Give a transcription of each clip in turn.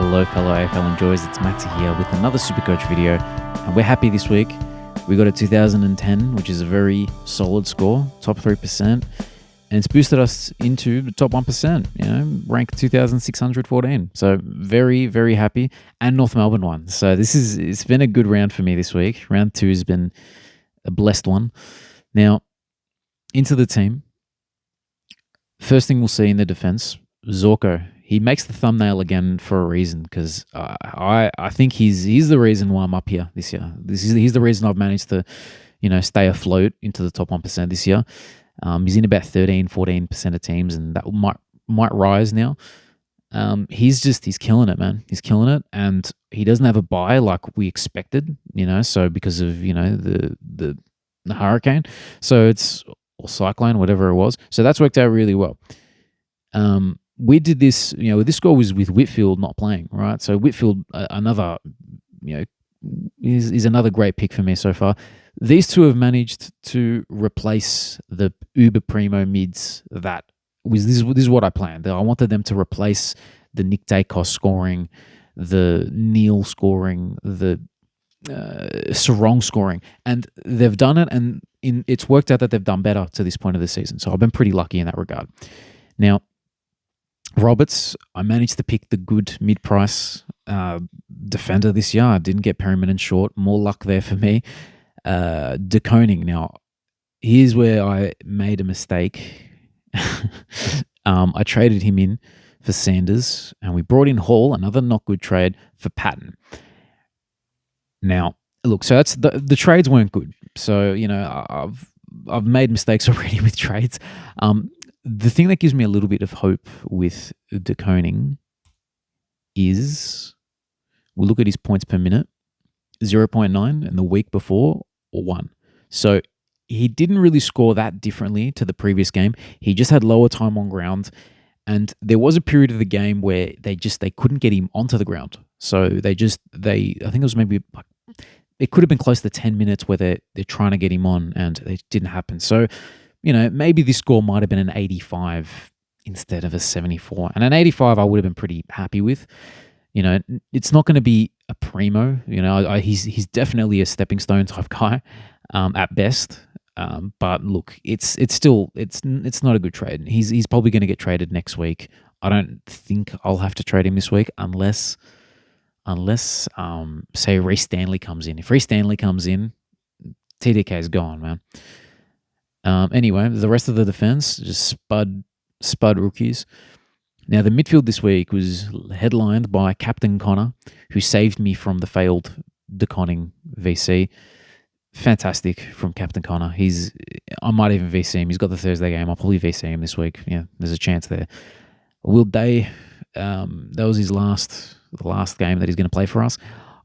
Hello fellow AFL enjoyers, it's Matty here with another Supercoach video, and we're happy this week. We got a 2010, which is a very solid score, top 3%, and it's boosted us into the top 1%, ranked 2,614. So very, very happy, and North Melbourne won. So it's been a good round for me this week. Round 2 has been a blessed one. Now, into the team. First thing we'll see in the defense, Zorko. He makes the thumbnail again for a reason, because I think he's the reason why I'm up here this year. He's the reason I've managed to, stay afloat into the top 1% this year. He's in about 13-14% of teams, and that might rise now. He's killing it, man. He's killing it, and he doesn't have a bye like we expected. So because of the hurricane, so it's or cyclone, whatever it was. So that's worked out really well. We did this, this score was with Whitfield not playing, right? So Whitfield, another, is another great pick for me so far. These two have managed to replace the uber primo mids that was, this is what I planned. I wanted them to replace the Nick Dacos scoring, the Neil scoring, the Sarong scoring, and they've done it, and it's worked out that they've done better to this point of the season. So I've been pretty lucky in that regard. Now, Roberts, I managed to pick the good mid-price defender this year. I didn't get Perryman and Short. More luck there for me. De Koning. Now, here's where I made a mistake. I traded him in for Sanders, and we brought in Hall, another not good trade, for Patton. Now, look, so that's the trades weren't good. So, I've made mistakes already with trades. The thing that gives me a little bit of hope with De Koning is we look at his points per minute, 0.9, and the week before, 1. So he didn't really score that differently to the previous game. He just had lower time on ground, and there was a period of the game where they couldn't get him onto the ground. So I think it was maybe like, it could have been close to 10 minutes where they're trying to get him on, and it didn't happen. So, maybe this score might have been an 85 instead of a 74. And an 85 I would have been pretty happy with. It's not going to be a primo. He's definitely a stepping stone type guy at best. But look, it's not a good trade. He's probably going to get traded next week. I don't think I'll have to trade him this week unless say Reece Stanley comes in. If Reece Stanley comes in, TDK is gone, man. Anyway, the rest of the defense, just spud rookies. Now, the midfield this week was headlined by Captain Connor, who saved me from the failed deconning VC. Fantastic from Captain Connor. I might even VC him. He's got the Thursday game. I'll probably VC him this week. Yeah, there's a chance there. Will Day, that was the last game that he's going to play for us.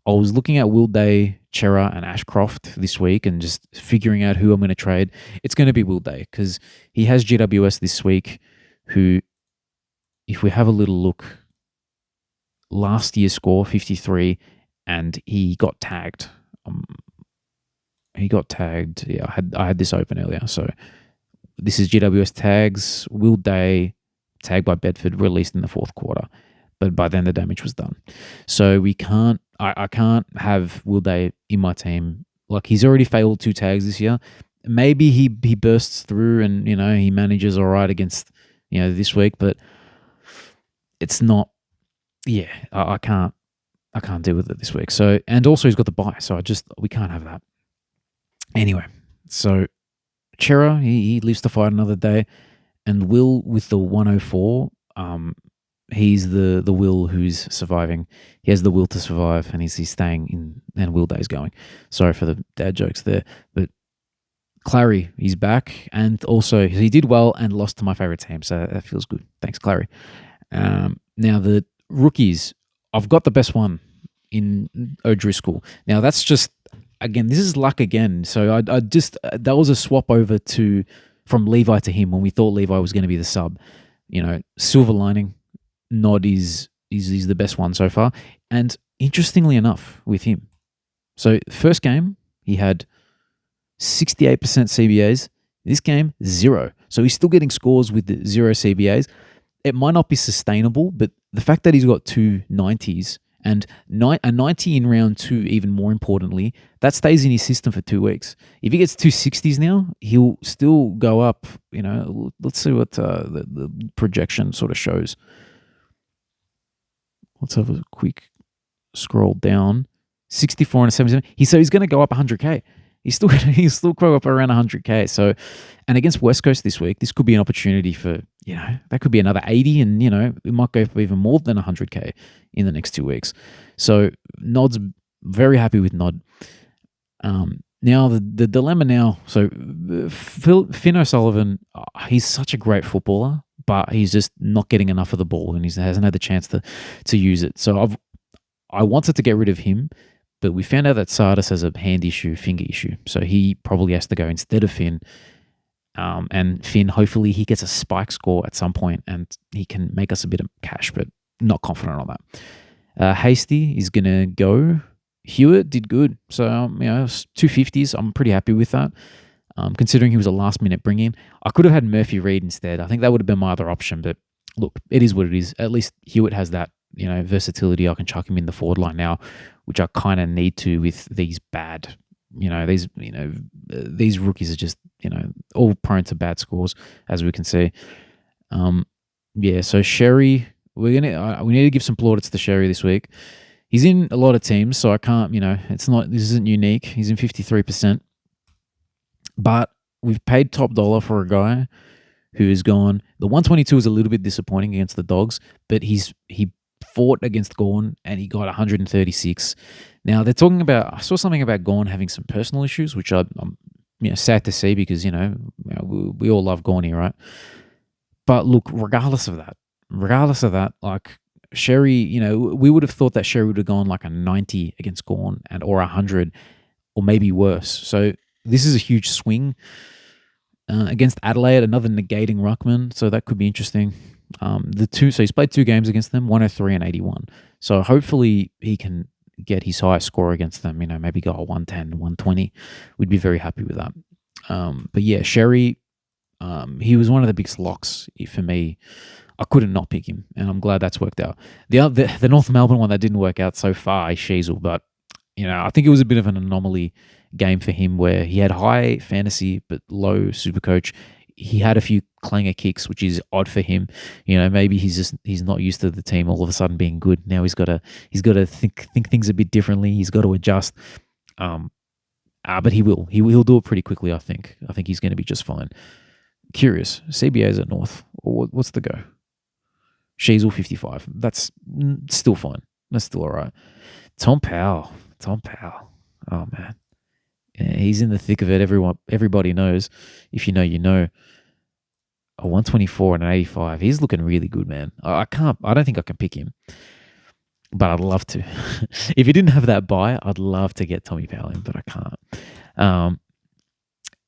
I was looking at Will Day, Chera, and Ashcroft this week and just figuring out who I'm going to trade. It's going to be Will Day because he has GWS this week, who, if we have a little look, last year's score, 53, and he got tagged. Yeah, I had this open earlier. So this is GWS tags. Will Day, tagged by Bedford, released in the fourth quarter. But by then the damage was done. So I can't have Will Day in my team. Like, he's already failed 2 tags this year. Maybe he bursts through and, he manages all right against, this week, but it's not, I can't deal with it this week. So, and also he's got the bye. So we can't have that. Anyway, so Chera, he lives to fight another day, and Will with the 104, he's the Will who's surviving. He has the will to survive, and he's staying in, and Will Day's going. Sorry for the dad jokes there. But Clary, he's back, and also he did well and lost to my favourite team, so that feels good. Thanks, Clary. Now, the rookies, I've got the best one in O'Driscoll. Now, that's just, again, this is luck again. So that was a swap over from Levi to him when we thought Levi was going to be the sub. Silver lining. Nod is the best one so far. And interestingly enough with him, so first game, he had 68% CBAs. This game, 0. So he's still getting scores with the 0 CBAs. It might not be sustainable, but the fact that he's got two 90s and a 90 in round 2, even more importantly, that stays in his system for 2 weeks. If he gets two 60s now, he'll still go up. Let's see what the projection sort of shows. Let's have a quick scroll down. 64 and a 77. He's going to go up 100K. He's still go up around 100K. So, and against West Coast this week, this could be an opportunity for, that could be another 80, and, it might go for even more than 100K in the next 2 weeks. So, Nod's very happy with Nod. Now, the dilemma now, so Finn O'Sullivan, he's such a great footballer, but he's just not getting enough of the ball, and he hasn't had the chance to use it. So, I wanted to get rid of him, but we found out that Sardis has a hand issue, finger issue. So he probably has to go instead of Finn. And Finn, hopefully he gets a spike score at some point and he can make us a bit of cash, but not confident on that. Hasty is going to go. Hewitt did good. So, 250s. I'm pretty happy with that. Considering he was a last minute bring in. I could have had Murphy Reed instead. I think that would have been my other option, but look, it is what it is. At least Hewitt has that, versatility. I can chuck him in the forward line now, which I kind of need to with these bad, these rookies are just, all prone to bad scores, as we can see. So Sherry, we need to give some plaudits to Sherry this week. He's in a lot of teams, so I can't, this isn't unique. He's in 53%. But we've paid top dollar for a guy who has gone. The 122 is a little bit disappointing against the Dogs, but he fought against Gawn and he got 136. Now they're talking about. I saw something about Gawn having some personal issues, which I'm sad to see because we all love Gawny, right? But look, regardless of that, like Sherry, we would have thought that Sherry would have gone like a 90 against Gawn or 100, or maybe worse. So this is a huge swing against Adelaide, another negating ruckman, so that could be interesting. So he's played 2 games against them, 103 and 81. So hopefully he can get his highest score against them, maybe go a 110, 120. We'd be very happy with that. But yeah, Sherry, he was one of the biggest locks for me. I couldn't not pick him, and I'm glad that's worked out. The North Melbourne one that didn't work out so far is Sheasel, but I think it was a bit of an anomaly game for him where he had high fantasy but low Supercoach. He had a few clanger kicks, which is odd for him. Maybe he's not used to the team all of a sudden being good. Now he's got to think things a bit differently. He's got to adjust. But he will. He'll do it pretty quickly. I think he's going to be just fine. Curious. CBA's at North. What's the go? Sheasel 55. That's still fine. That's still all right. Tom Powell. Oh man. Yeah, he's in the thick of it. Everybody knows. If you know, you know. A 124 and an 85. He's looking really good, man. I don't think I can pick him, but I'd love to. If he didn't have that buy, I'd love to get Tommy Powell in, but I can't.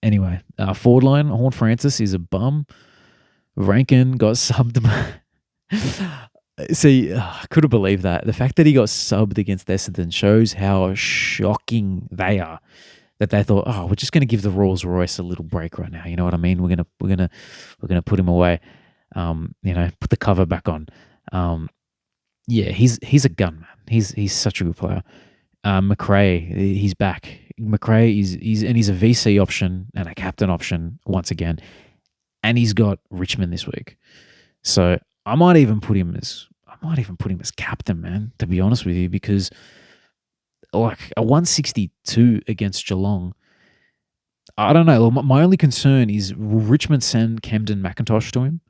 Anyway, forward line, Horn Francis is a bum. Rankin got subbed. See, I couldn't believe that. The fact that he got subbed against Essendon shows how shocking they are. That they thought, we're just going to give the Rolls Royce a little break right now. You know what I mean? We're gonna put him away. Put the cover back on. He's a gun, man. He's such a good player. McRae, he's back. McRae he's a VC option and a captain option once again, and he's got Richmond this week. So I might even put him as captain, man. To be honest with you, because like a 162 against Geelong, I don't know. My only concern is, will Richmond send Camden McIntosh to him?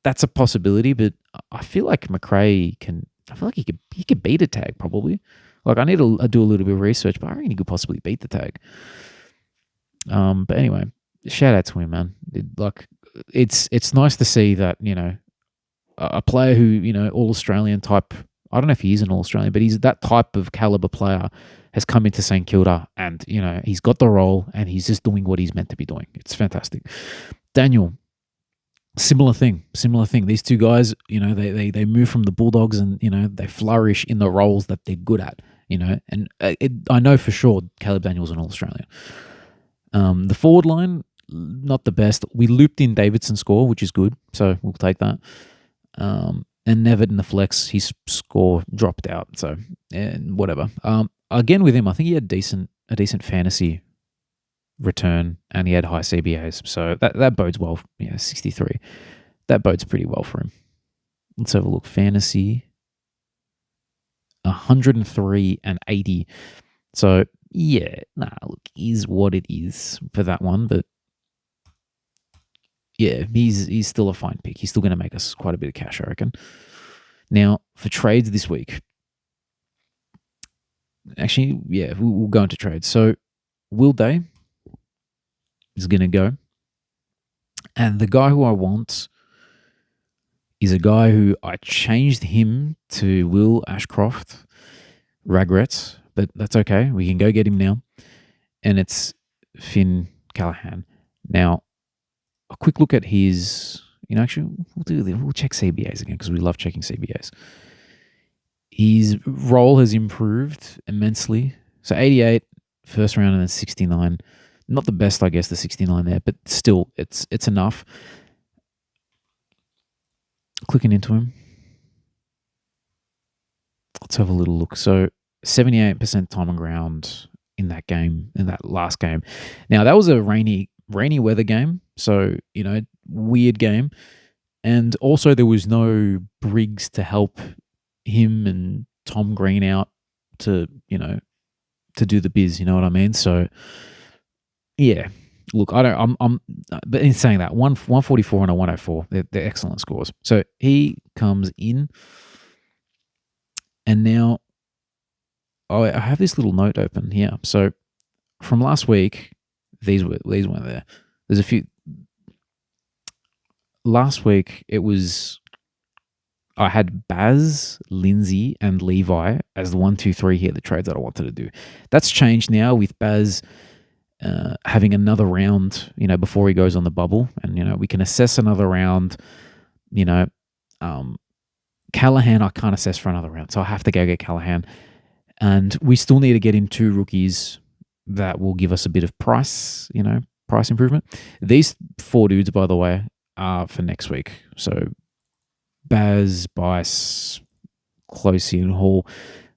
That's a possibility, but I feel like McRae can. I feel like he could beat a tag probably. Like I need to do a little bit of research, but I reckon he could possibly beat the tag. But anyway, shout out to him, man. It's nice to see that a player who all Australian type. I don't know if he is an All-Australian, but he's that type of caliber player has come into St Kilda and, he's got the role and he's just doing what he's meant to be doing. It's fantastic. Daniel, similar thing. These two guys, they move from the Bulldogs and, they flourish in the roles that they're good at, and I know for sure Caleb Daniel's an All-Australian. The forward line, not the best. We looped in Davidson's score, which is good, so we'll take that. and never in the flex. His score dropped out. So, and whatever. Again with him, I think he had a decent fantasy return, and he had high CBAs. So that bodes well. Yeah, 63. That bodes pretty well for him. Let's have a look. Fantasy 103 and 80. So yeah, look, is what it is for that one. But yeah, he's still a fine pick. He's still going to make us quite a bit of cash, I reckon. Now for trades this week, actually, yeah, we'll go into trades. So Will Day is going to go, and the guy who I want is a guy who I changed him to Will Ashcroft. Regrets, but that's okay. We can go get him now. And it's Finn Callahan. Now, a quick look at his, actually, we'll check CBAs again because we love checking CBAs. His role has improved immensely. So 88, first round, and then 69. Not the best, I guess, the 69 there, but still, it's enough. Clicking into him. Let's have a little look. So 78% time on ground in that game, in that last game. Now, that was a rainy weather game. So, weird game. And also there was no Briggs to help him and Tom Green out to do the biz, you know what I mean? So, yeah. Look, but in saying that, 144 and a 104, they're excellent scores. So he comes in, and now I have this little note open here. So from last week, these weren't there. There's a few. Last week I had Baz, Lindsay, and Levi as the 1, 2, 3 here, the trades that I wanted to do. That's changed now with Baz having another round, before he goes on the bubble, and we can assess another round. Callahan I can't assess for another round, so I have to go get Callahan. And we still need to get in 2 rookies that will give us a bit of price improvement. These 4 dudes, by the way, are for next week. So Baz, Bice, Closey, and Hall.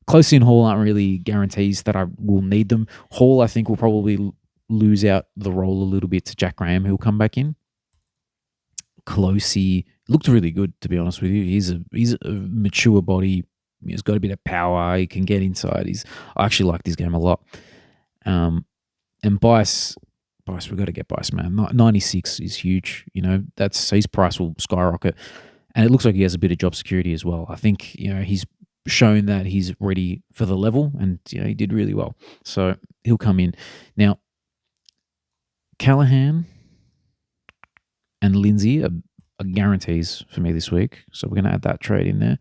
Closey and Hall aren't really guarantees that I will need them. Hall, I think, will probably lose out the role a little bit to Jack Graham, who'll come back in. Closey looked really good, to be honest with you. He's a mature body. He's got a bit of power. He can get inside. I actually like this game a lot. And Bice, we've got to get Bice, man. 96 is huge. That's his price will skyrocket. And it looks like he has a bit of job security as well. I think, he's shown that he's ready for the level, and he did really well. So he'll come in. Now, Callahan and Lindsay are guarantees for me this week. So we're going to add that trade in there.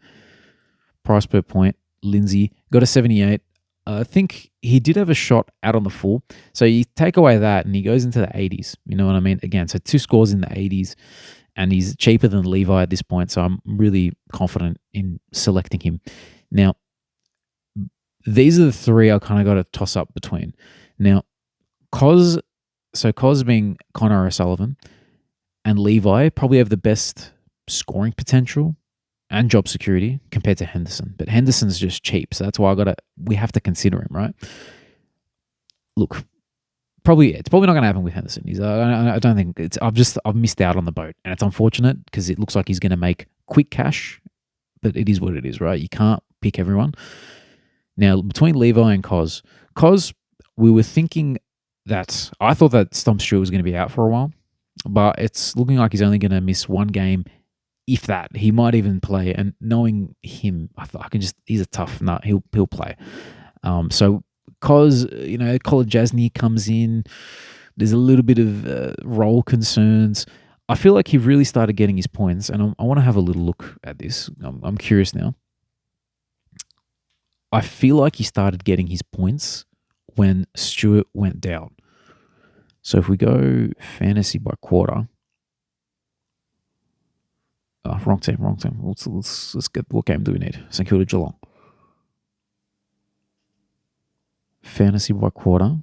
Price per point, Lindsay got a 78. I think he did have a shot out on the full. So you take away that and he goes into the 80s. You know what I mean? Again, so 2 scores in the 80s, and he's cheaper than Levi at this point. So I'm really confident in selecting him. Now, these are the 3 I kind of got to toss up between. Now, Cos being Connor O'Sullivan and Levi probably have the best scoring potential and job security compared to Henderson. But Henderson's just cheap, so that's why we have to consider him, right? Look, it's probably not going to happen with Henderson. I don't think I've missed out on the boat, and it's unfortunate because it looks like he's going to make quick cash, but it is what it is, right? You can't pick everyone. Now, between Levi and Cos, we were thinking that I thought that Stump Stewart was going to be out for a while, but it's looking like he's only going to miss 1 game, if that. He might even play, and knowing him, he's a tough nut. He'll play. So Cos, Colin Jasny comes in. There's a little bit of role concerns. I feel like he really started getting his points, and I want to have a little look at this. I'm curious now. I feel like he started getting his points when Stewart went down. So if we go fantasy by quarter, wrong team. Let's get, what game do we need? St Kilda Geelong. Fantasy by quarter.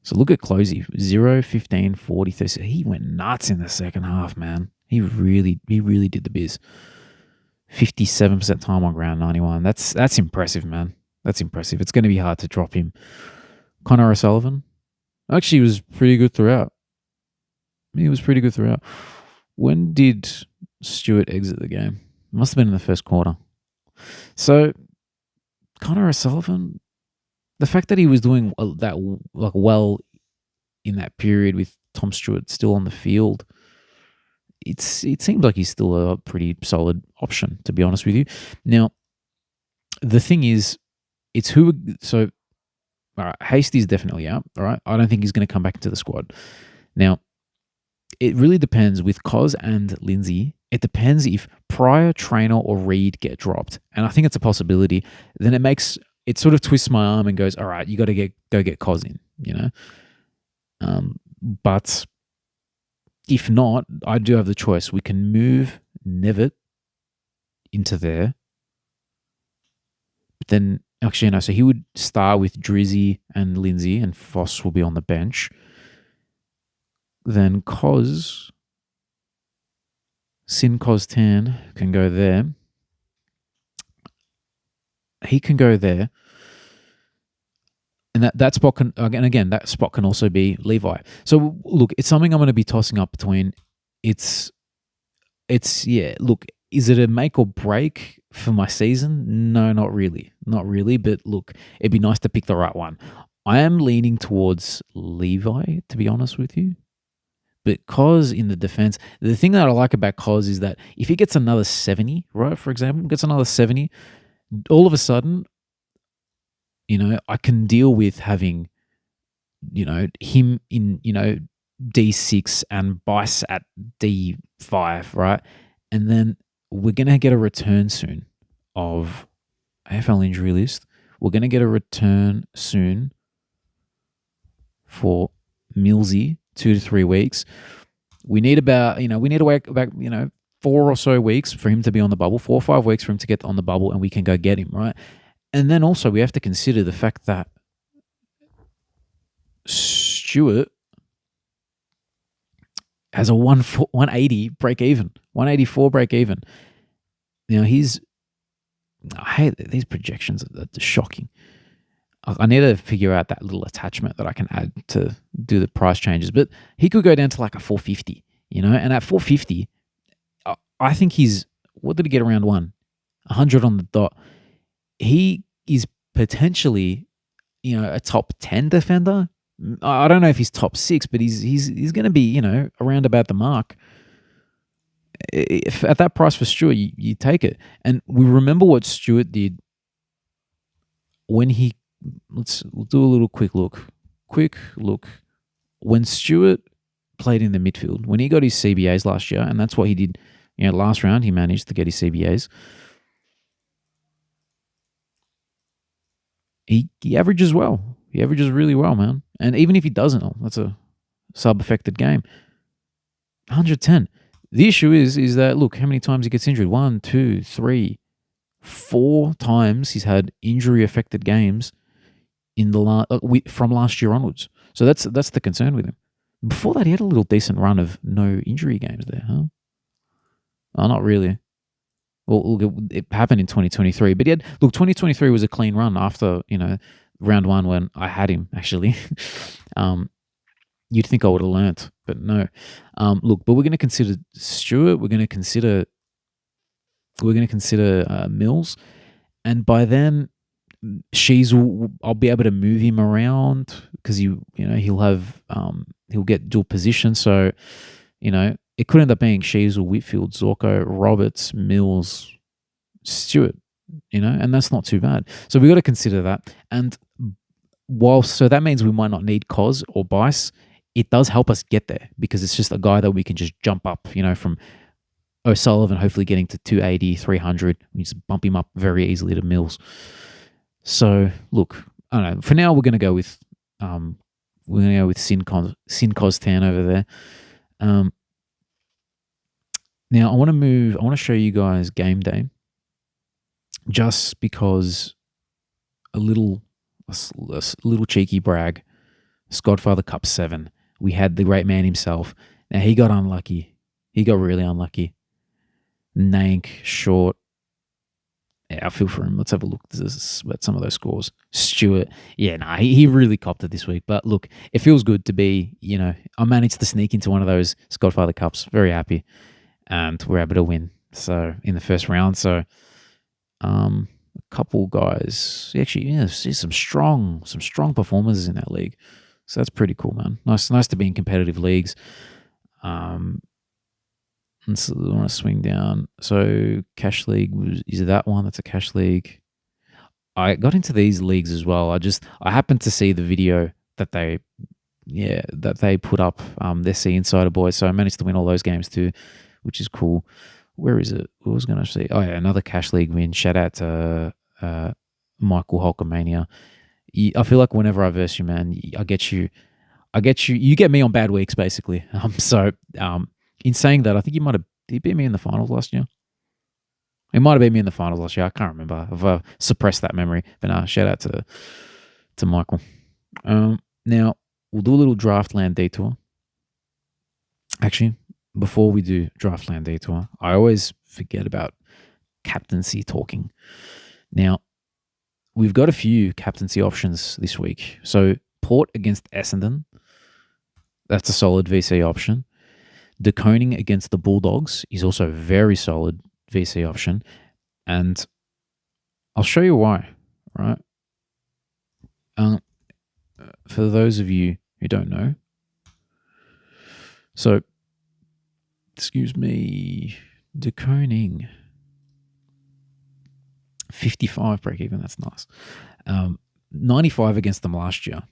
So look at Closey, 0, 15, 40, 30. He went nuts in the second half, man. He really did the biz. 57% time on ground, 91. That's impressive, man. That's impressive. It's going to be hard to drop him. Connor O'Sullivan actually was pretty good throughout. He was pretty good throughout. When did Stewart exit the game? Must have been in the first quarter. So Connor O'Sullivan, the fact that he was doing that like well in that period with Tom Stewart still on the field, it seems like he's still a pretty solid option, to be honest with you. Now, the thing is, it's who. So, all right, Hasty's definitely out. All right, I don't think he's going to come back into the squad. Now, it really depends with Cos and Lindsay. It depends if Pryor, Trainer, or Reed get dropped, and I think it's a possibility. Then it sort of twists my arm and goes, all right, you got to go get Cos in, you know. But if not, I do have the choice. We can move Nevitt into there. But then, actually, no. So he would start with Drizzy and Lindsay, and Foss will be on the bench. Then Sin Cos Tan can go there. He can go there. And that spot can, again, that spot can also be Levi. So look, it's something I'm going to be tossing up between. It's yeah. Look, is it a make or break for my season? No, not really, But look, it'd be nice to pick the right one. I am leaning towards Levi, to be honest with you. But Cos in the defense, the thing that I like about Cos is that if he gets another 70, right? For example, gets another 70, all of a sudden, I can deal with having, him in, D6 and Bice at D5, right? And then we're going to get a return soon of AFL injury list. We're going to get a return soon for Millsy, 2 to 3 weeks. We need to wait about, 4 or so weeks for him to be on the bubble, 4 or 5 weeks for him to get on the bubble, and we can go get him, right? And then also we have to consider the fact that Stewart has a 180 break even, 184 break even. I hate these projections are shocking. I need to figure out that little attachment that I can add to do the price changes. But he could go down to like a 450, and at 450, I think what did he get around 100 on the dot? He is potentially, a top 10 defender. I don't know if he's top 6, but he's going to be, around about the mark. If at that price for Stewart, you take it. And we remember what Stewart did when we'll do a little quick look. When Stewart played in the midfield, when he got his CBAs last year, and that's what he did, last round, he managed to get his CBAs. He averages well. He averages really well, man. And even if he doesn't, that's a sub-affected game. 110. The issue is that, look, how many times he gets injured? 1, 2, 3, 4 times he's had injury-affected games in from last year onwards. So that's the concern with him. Before that, he had a little decent run of no injury games there, huh? Oh, not really. Well, look, it happened in 2023. But 2023 was a clean run after, round 1 when I had him, actually. You'd think I would have learnt, but no. Look, but we're going to consider Stewart. We're going to consider Mills. And by then, I'll be able to move him around because he'll get dual position. So, it could end up being Sheasel, Whitfield, Zorko, Roberts, Mills, Stewart, and that's not too bad. So we got to consider that. And so that means we might not need Cos or Bice, it does help us get there because it's just a guy that we can just jump up, from O'Sullivan, hopefully getting to 280, 300. We just bump him up very easily to Mills. So look, I don't know. For now, we're going to go with Sin Cos Tan over there. Now I want to show you guys game day, just because a little cheeky brag. Skodfather Cup 7. We had the great man himself. Now he got unlucky. He got really unlucky. Nank, Short. Yeah, I feel for him. Let's have a look at some of those scores. Stewart. Yeah, he really copped it this week. But look, it feels good to be, I managed to sneak into one of those Godfather Cups. Very happy. And we're able to win. So in the first round. So a couple guys. Actually, see some strong performers in that league. So that's pretty cool, man. Nice to be in competitive leagues. So I want to swing down. So Cash League, is it that one? That's a Cash League. I got into these leagues as well. I happened to see the video that they put up. Their Sea Insider boys. So I managed to win all those games too, which is cool. Where is it? What was going to say? Oh yeah, another Cash League win. Shout out to Michael Hulkamania. I feel like whenever I verse you, man, I get you. You get me on bad weeks, basically. In saying that, I think did he beat me in the finals last year? He might have beat me in the finals last year. I can't remember. I've suppressed that memory. But shout out to Michael. Now, we'll do a little Draftland detour. Actually, before we do Draftland detour, I always forget about captaincy talking. Now, we've got a few captaincy options this week. So, Port against Essendon. That's a solid VC option. De Koning against the Bulldogs is also a very solid VC option. And I'll show you why, right? For those of you who don't know. So, excuse me, De Koning. 55 break even, that's nice. 95 against them last year.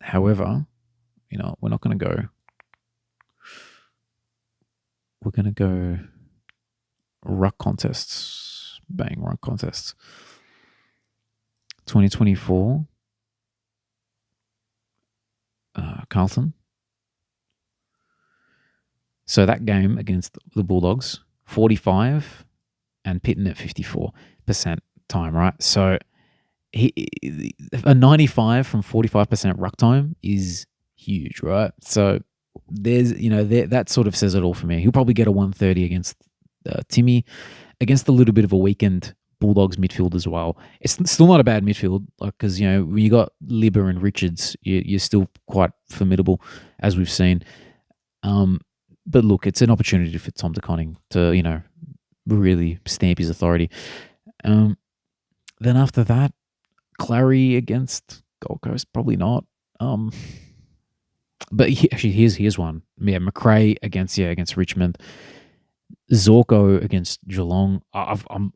However, we're not going to go. We're going to go ruck contests. Bang, ruck contests. 2024. Carlton. So that game against the Bulldogs, 45 and Pitton at 54% time, right? So a 95 from 45% ruck time is huge, right? So there's, that sort of says it all for me. He'll probably get a 130 against Timmy, against a little bit of a weakened Bulldogs midfield as well. It's still not a bad midfield, because when you got Libba and Richards, you're still quite formidable, as we've seen. But look, it's an opportunity for Tom De Koning to really stamp his authority. Then after that, Clary against Gold Coast, probably not. But here's one. Yeah, McRae against Richmond. Zorko against Geelong. I'm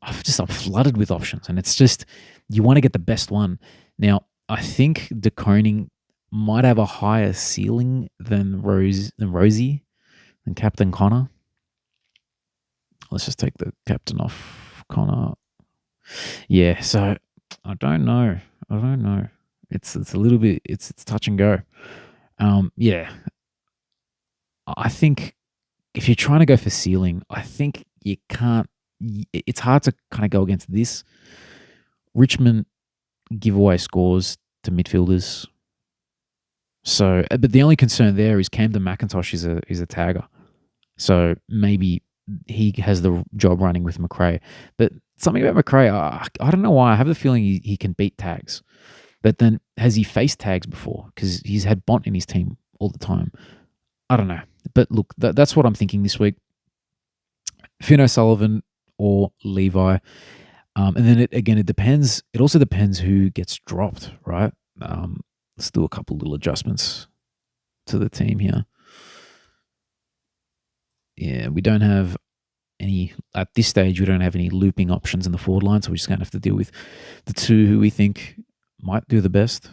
flooded with options, and it's just you want to get the best one. Now, I think De Koning might have a higher ceiling than Rozee, than Captain Connor. Let's just take the captain off Connor. Yeah, so I don't know. It's a little bit. It's touch and go. Yeah, I think if you're trying to go for ceiling, I think you can't. It's hard to kind of go against this. Richmond give away scores to midfielders. So, but the only concern there is Camden McIntosh is a tagger. So maybe he has the job running with McRae. But something about McRae, I don't know why. I have the feeling he can beat tags. But then has he faced tags before? Because he's had Bont in his team all the time. I don't know. But look, that's what I'm thinking this week. Finn O'Sullivan or Levi. And then it depends. It also depends who gets dropped, right? Let's do a couple little adjustments to the team here. Yeah, we don't have at this stage, we don't have any looping options in the forward line, so we're just going to have to deal with the two who we think might do the best.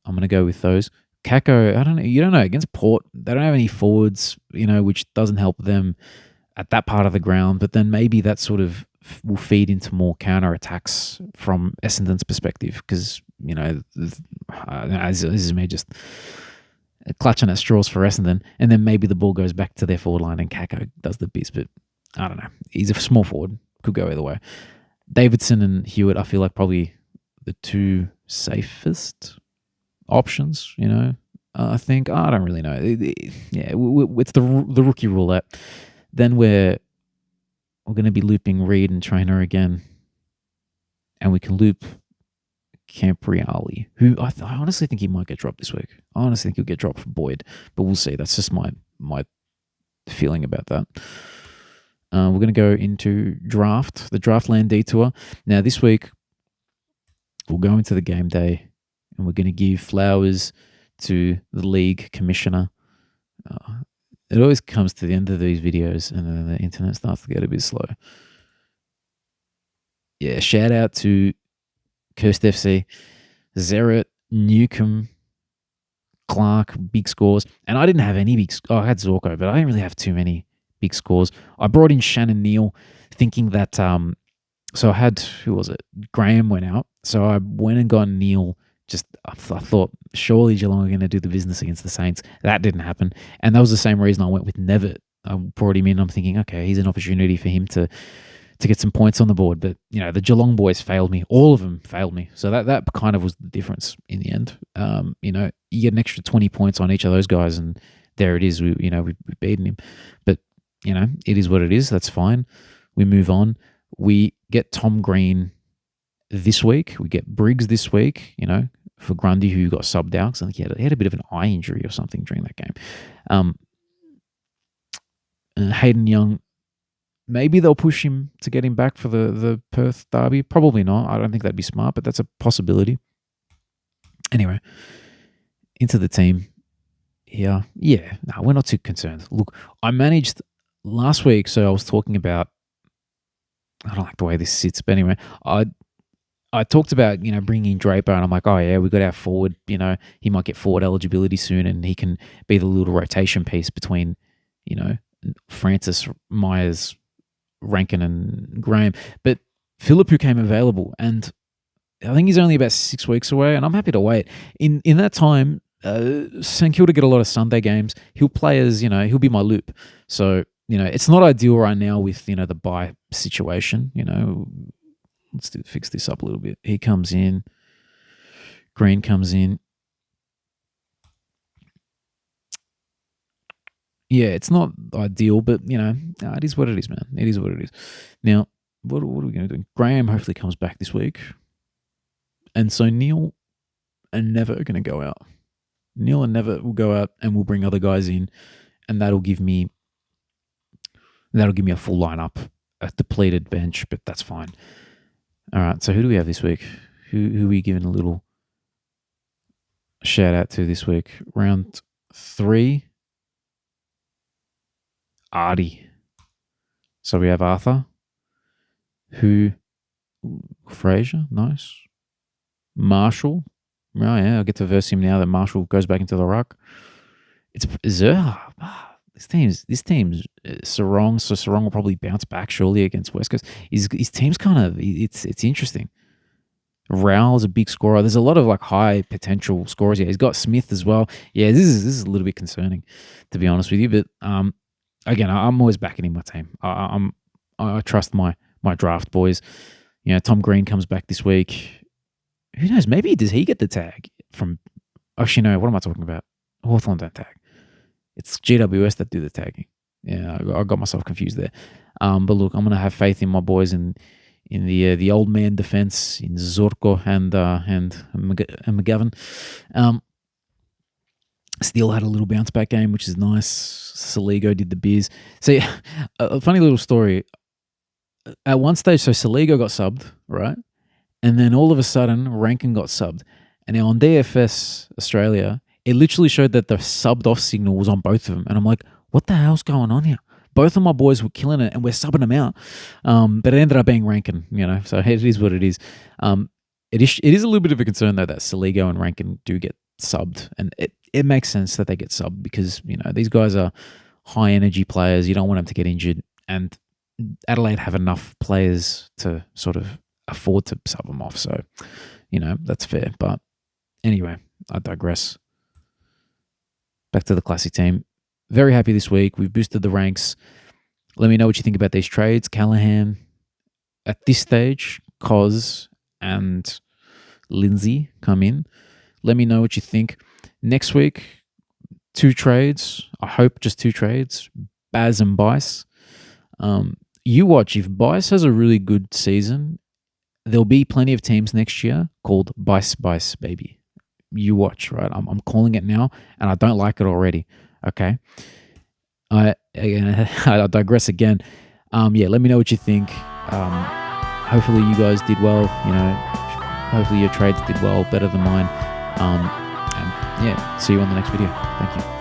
I'm going to go with those. Kako, I don't know. You don't know. Against Port, they don't have any forwards, which doesn't help them at that part of the ground. But then maybe that sort of will feed into more counter attacks from Essendon's perspective, because this is me just clutching at straws for Essendon, and then maybe the ball goes back to their forward line and Kako does the biz. But I don't know. He's a small forward. Could go either way. Davidson and Hewitt, I feel like probably the two safest options, I think I don't really know. Yeah, it's the rookie roulette. Then we're going to be looping Reed and Trainer again, and we can loop Campriali, who I honestly think he might get dropped this week. I honestly think he'll get dropped for Boyd, but we'll see. That's just my feeling about that. We're going to go into draft, the draft land detour. Now this week we'll go into the game day, and we're going to give flowers to the league commissioner. It always comes to the end of these videos, and then the internet starts to get a bit slow. Yeah, shout out to Cursed FC, Zeret, Newcomb, Clark, big scores. And I didn't have any big I had Zorko, but I didn't really have too many big scores. I brought in Shannon Neal thinking that, so I had, who was it? Graham went out. So I went and got Neal. I thought, surely Geelong are going to do the business against the Saints. That didn't happen. And that was the same reason I went with Nevitt. I brought him in. I'm thinking, okay, here's an opportunity for him to get some points on the board. But, the Geelong boys failed me. All of them failed me. So that kind of was the difference in the end. You get an extra 20 points on each of those guys, and there it is. We've beaten him. But, it is what it is. That's fine. We move on. We get Tom Green this week. We get Briggs this week, for Grundy, who got subbed out. Because I think he had a bit of an eye injury or something during that game. Hayden Young, maybe they'll push him to get him back for the Perth derby. Probably not. I don't think that'd be smart, but that's a possibility. Anyway, into the team here. Yeah, no, we're not too concerned. Look, I managed last week, so I was talking about, I don't like the way this sits, but anyway, I talked about, bringing in Draper, and I'm like, oh yeah, we got our forward, he might get forward eligibility soon, and he can be the little rotation piece between, Francis, Myers, Rankin, and Graham. But Phillip, who came available, and I think he's only about 6 weeks away, and I'm happy to wait. In that time, St Kilda get a lot of Sunday games. He'll play as, he'll be my loop. So, it's not ideal right now with, the bye situation. Let's fix this up a little bit. He comes in. Green comes in. Yeah, it's not ideal, but, it is what it is, man. It is what it is. Now, what are we going to do? Graham hopefully comes back this week. And so Neil and Never are going to go out. Neil and Never will go out, and we'll bring other guys in, and that'll give me a full lineup, a depleted bench, but that's fine. All right, so who do we have this week? Who are we giving a little shout out to this week? Round 3, Artie. So we have Arthur, Fraser, nice. Marshall. Oh yeah, I'll get to verse him now that Marshall goes back into the ruck. It's this team's Sarong, so Sarong will probably bounce back surely against West Coast. His team's kind of, it's interesting. Raoul's a big scorer. There's a lot of high potential scorers here. He's got Smith as well. Yeah, this is a little bit concerning, to be honest with you. But again, I'm always backing in my team. I trust my draft boys. Tom Green comes back this week. Who knows? Maybe does he get the tag from? Actually, no. What am I talking about? Hawthorn don't tag. It's GWS that do the tagging. Yeah, I got myself confused there. But look, I'm gonna have faith in my boys in the old man defense in Zorko and McGavin. Steele had a little bounce back game, which is nice. Saligo did the biz. See, a funny little story. At one stage, so Saligo got subbed, right? And then all of a sudden, Rankin got subbed. And now on DFS Australia, it literally showed that the subbed off signal was on both of them. And I'm like, what the hell's going on here? Both of my boys were killing it, and we're subbing them out. But it ended up being Rankin, so it is what it is. It is a little bit of a concern, though, that Saligo and Rankin do get subbed. And it makes sense that they get subbed because, these guys are high-energy players. You don't want them to get injured. And Adelaide have enough players to sort of afford to sub them off. So, that's fair. But anyway, I digress. Back to the classic team. Very happy this week. We've boosted the ranks. Let me know what you think about these trades. Callahan, at this stage, Cos and Lindsay come in. Let me know what you think. Next week, 2 trades. I hope just 2 trades. Baz and Bice. You watch, if Bice has a really good season, there'll be plenty of teams next year called Bice, baby. You watch, right? I'm calling it now, and I don't like it already. Okay. I digress again. Let me know what you think. Hopefully you guys did well. Hopefully your trades did well, better than mine. And see you on the next video. Thank you.